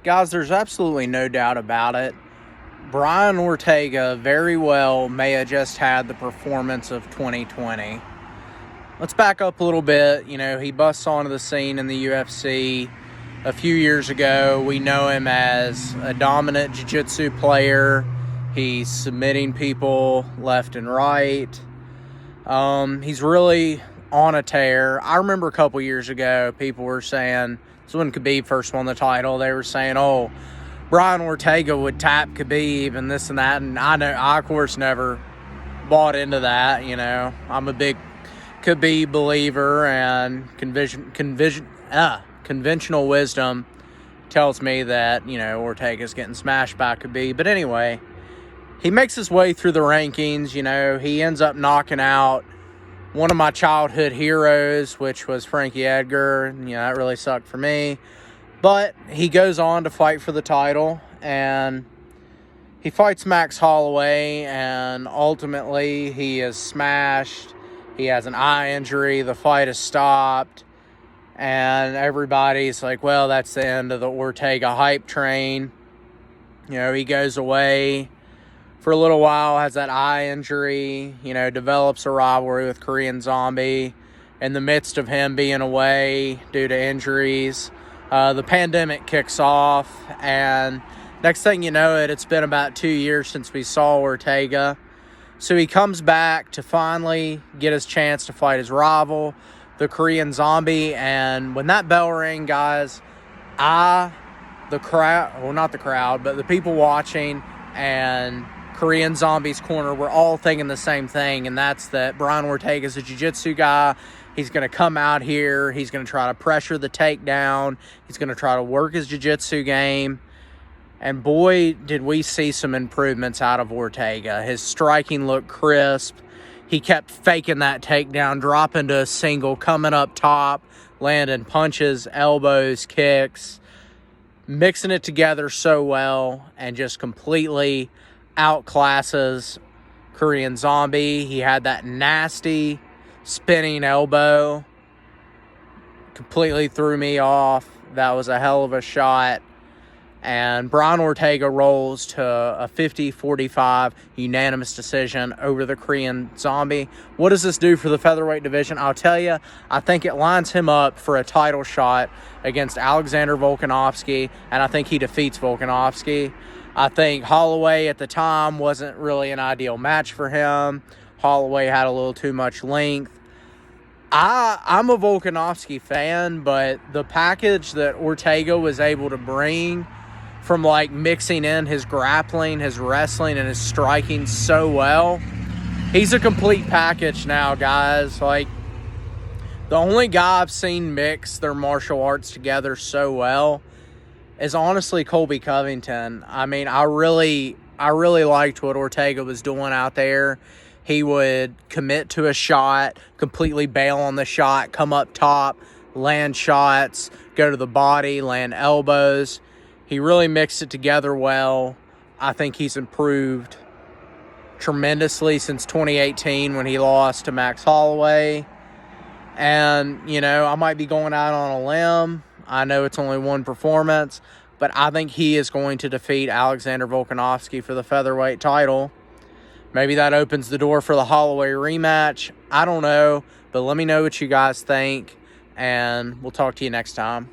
Guys, there's absolutely no doubt about it. Brian Ortega very well may have just had the performance of 2020. Let's back up a little bit. He busts onto the scene in the UFC a few years ago. We know him as a dominant jiu-jitsu player. He's submitting people left and right. He's really on a tear. I remember a couple years ago, people were saying, this when Khabib first won the title, they were saying, oh, Brian Ortega would tap Khabib and this and that. And I of course never bought into that. I'm a big Khabib believer, and conventional wisdom tells me that, Ortega's getting smashed by Khabib. But anyway, he makes his way through the rankings. He ends up knocking out one of my childhood heroes, which was Frankie Edgar. That really sucked for me. But he goes on to fight for the title, and he fights Max Holloway, and ultimately he is smashed. He has an eye injury. The fight is stopped. And everybody's like, well, that's the end of the Ortega hype train. He goes away for a little while, has that eye injury, develops a rivalry with Korean Zombie. In the midst of him being away due to injuries, the pandemic kicks off. And next thing you know, it's been about 2 years since we saw Ortega. So he comes back to finally get his chance to fight his rival, the Korean Zombie. And when that bell rang, guys, the people watching and Korean Zombie's corner were all thinking the same thing, and that's that Brian Ortega's a jiu-jitsu guy. He's going to come out here. He's going to try to pressure the takedown. He's going to try to work his jiu-jitsu game. And boy, did we see some improvements out of Ortega. His striking looked crisp. He kept faking that takedown, dropping to a single, coming up top, landing punches, elbows, kicks, mixing it together so well, and just completely outclasses Korean Zombie. He had that nasty spinning elbow. Completely threw me off. That was a hell of a shot. And Brian Ortega rolls to a 50-45 unanimous decision over the Korean Zombie. What does this do for the featherweight division? I'll tell you, I think it lines him up for a title shot against Alexander Volkanovski, and I think he defeats Volkanovski. I think Holloway at the time wasn't really an ideal match for him. Holloway had a little too much length. I'm a Volkanovski fan, but the package that Ortega was able to bring from mixing in his grappling, his wrestling, and his striking so well, he's a complete package now, guys. The only guy I've seen mix their martial arts together so well is honestly Colby Covington. I mean, I really liked what Ortega was doing out there. He would commit to a shot, completely bail on the shot, come up top, land shots, go to the body, land elbows. He really mixed it together well. I think he's improved tremendously since 2018 when he lost to Max Holloway. And, I might be going out on a limb. I know it's only one performance, but I think he is going to defeat Alexander Volkanovski for the featherweight title. Maybe that opens the door for the Holloway rematch. I don't know, but let me know what you guys think, and we'll talk to you next time.